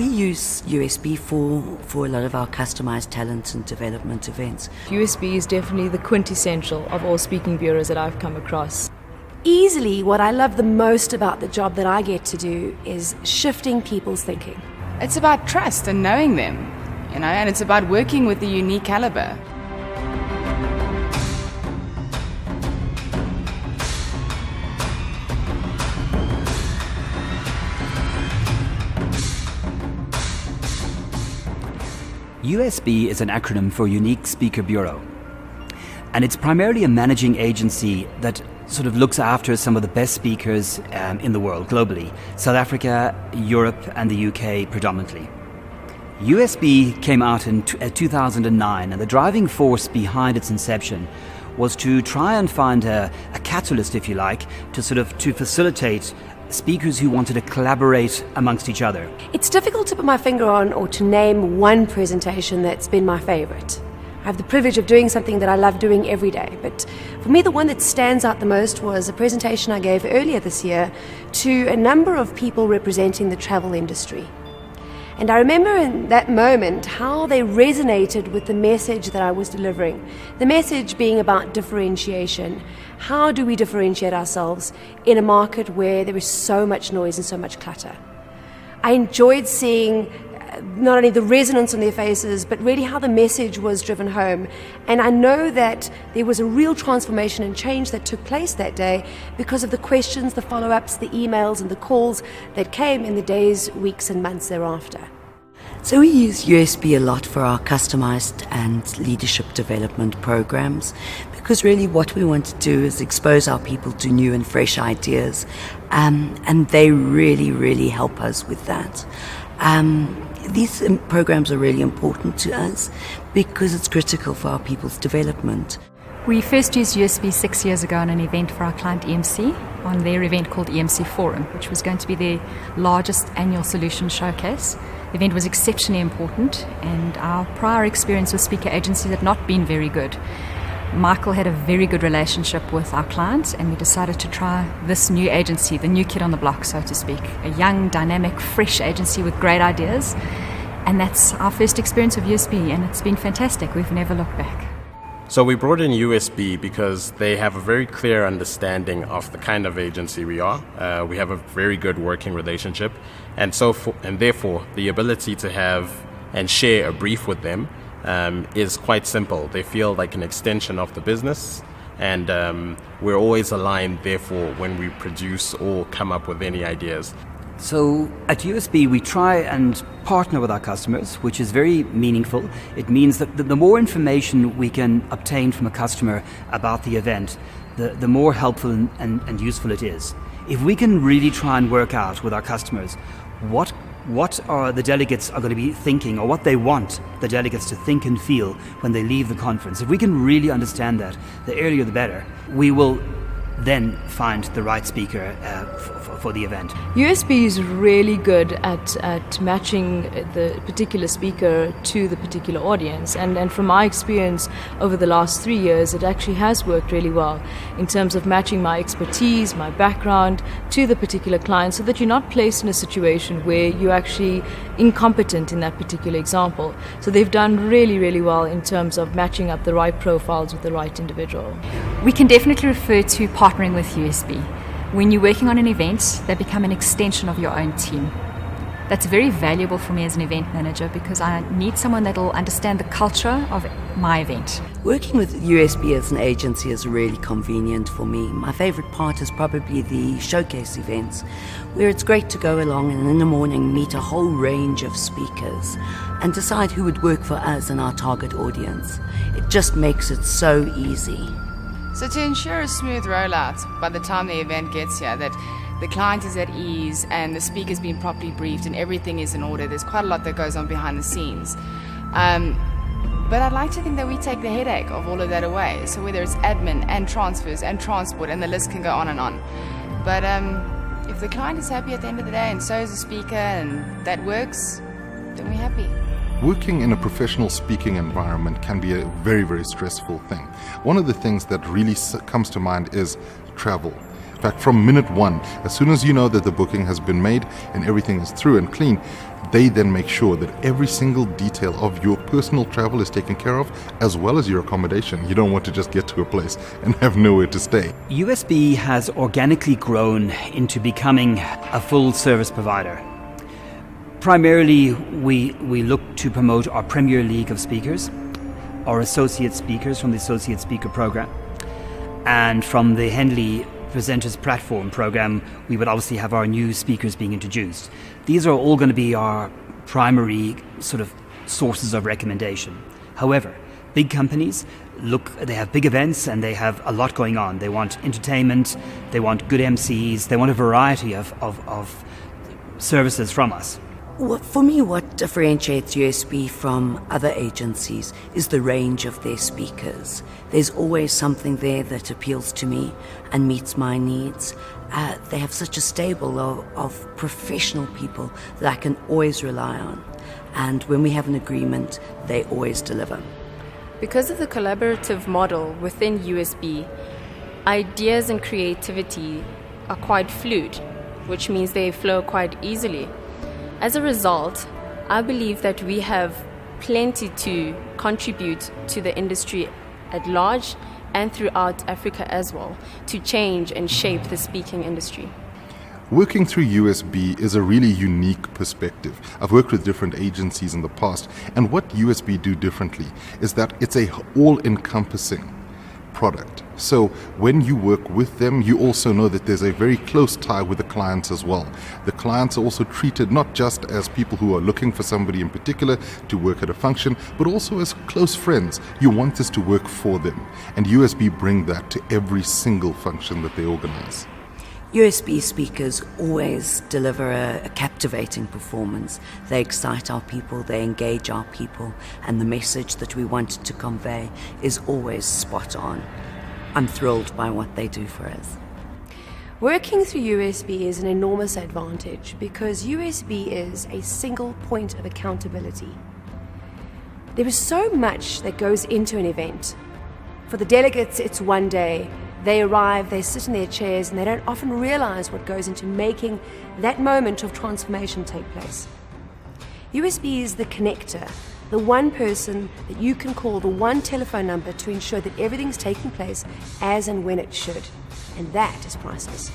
We use USB for a lot of our customized talent and development events. USB is definitely the quintessential of all speaking bureaus that I've come across. Easily, what I love the most about the job that I get to do is shifting people's thinking. It's about trust and knowing them, and it's about working with a unique caliber. USB is an acronym for Unique Speaker Bureau, and it's primarily a managing agency that sort of looks after some of the best speakers in the world globally, South Africa, Europe and the UK predominantly. USB came out in 2009, and the driving force behind its inception was to try and find a catalyst, if you like, to facilitate speakers who wanted to collaborate amongst each other. It's difficult to put my finger on or to name one presentation that's been my favorite. I have the privilege of doing something that I love doing every day, but for me the one that stands out the most was a presentation I gave earlier this year to a number of people representing the travel industry. And I remember in that moment how they resonated with the message that I was delivering. The message being about differentiation. How do we differentiate ourselves in a market where there is so much noise and so much clutter? I enjoyed seeing not only the resonance on their faces, but really how the message was driven home. And I know that there was a real transformation and change that took place that day because of the questions, the follow-ups, the emails and the calls that came in the days, weeks and months thereafter. So we use USB a lot for our customized and leadership development programs, because really what we want to do is expose our people to new and fresh ideas, and they really help us with that. These programs are really important to us because it's critical for our people's development. We first used USB 6 years ago on an event for our client EMC, on their event called EMC Forum, which was going to be their largest annual solution showcase. The event was exceptionally important, and our prior experience with speaker agencies had not been very good. Michael had a very good relationship with our clients, and we decided to try this new agency, the new kid on the block, so to speak. A young, dynamic, fresh agency with great ideas. And that's our first experience of USB, and it's been fantastic. We've never looked back. So we brought in USB because they have a very clear understanding of the kind of agency we are. We have a very good working relationship, and therefore the ability to have and share a brief with them is quite simple. They feel like an extension of the business, and we're always aligned, therefore, when we produce or come up with any ideas. So at USB, we try and partner with our customers, which is very meaningful. It means that the more information we can obtain from a customer about the event, the more helpful and useful it is. If we can really try and work out with our customers what are the delegates are going to be thinking, or what they want the delegates to think and feel when they leave the conference, if we can really understand that, the earlier the better, we will then find the right speaker for the event. USB is really good at matching the particular speaker to the particular audience, and from my experience over the last 3 years, it actually has worked really well in terms of matching my expertise, my background to the particular client, so that you're not placed in a situation where you're actually incompetent in that particular example. So they've done really well in terms of matching up the right profiles with the right individual. We can definitely refer to partnering with USB. When you're working on an event, they become an extension of your own team. That's very valuable for me as an event manager, because I need someone that will understand the culture of my event. Working with USB as an agency is really convenient for me. My favorite part is probably the showcase events, where it's great to go along and in the morning meet a whole range of speakers and decide who would work for us and our target audience. It just makes it so easy. So to ensure a smooth rollout by the time the event gets here, that the client is at ease and the speaker's been properly briefed and everything is in order, there's quite a lot that goes on behind the scenes. But I'd like to think that we take the headache of all of that away. So whether it's admin and transfers and transport, and the list can go on and on. But if the client is happy at the end of the day, and so is the speaker, and that works, then we're happy. Working in a professional speaking environment can be a very stressful thing. One of the things that really comes to mind is travel. In fact, from minute one, as soon as you know that the booking has been made and everything is through and clean, they then make sure that every single detail of your personal travel is taken care of, as well as your accommodation. You don't want to just get to a place and have nowhere to stay. USB has organically grown into becoming a full service provider. Primarily, we look to promote our Premier League of speakers, our associate speakers from the Associate Speaker Program, and from the Henley Presenters Platform Program, we would obviously have our new speakers being introduced. These are all going to be our primary sort of sources of recommendation. However, big companies they have big events and they have a lot going on. They want entertainment, they want good MCs, they want a variety of services from us. Well, for me, what differentiates USB from other agencies is the range of their speakers. There's always something there that appeals to me and meets my needs. They have such a stable of professional people that I can always rely on. And when we have an agreement, they always deliver. Because of the collaborative model within USB, ideas and creativity are quite fluid, which means they flow quite easily. As a result, I believe that we have plenty to contribute to the industry at large and throughout Africa as well, to change and shape the speaking industry. Working through USB is a really unique perspective. I've worked with different agencies in the past, and what USB do differently is that it's a all-encompassing product. So when you work with them, you also know that there's a very close tie with the clients as well. The clients are also treated not just as people who are looking for somebody in particular to work at a function, but also as close friends. You want this to work for them, and USB bring that to every single function that they organize. USB speakers always deliver a captivating performance. They excite our people, they engage our people, and the message that we want to convey is always spot on. I'm thrilled by what they do for us. Working through USB is an enormous advantage because USB is a single point of accountability. There is so much that goes into an event. For the delegates, it's one day. They arrive, they sit in their chairs, and they don't often realize what goes into making that moment of transformation take place. USB is the connector, the one person that you can call, the one telephone number to ensure that everything's taking place as and when it should. And that is priceless.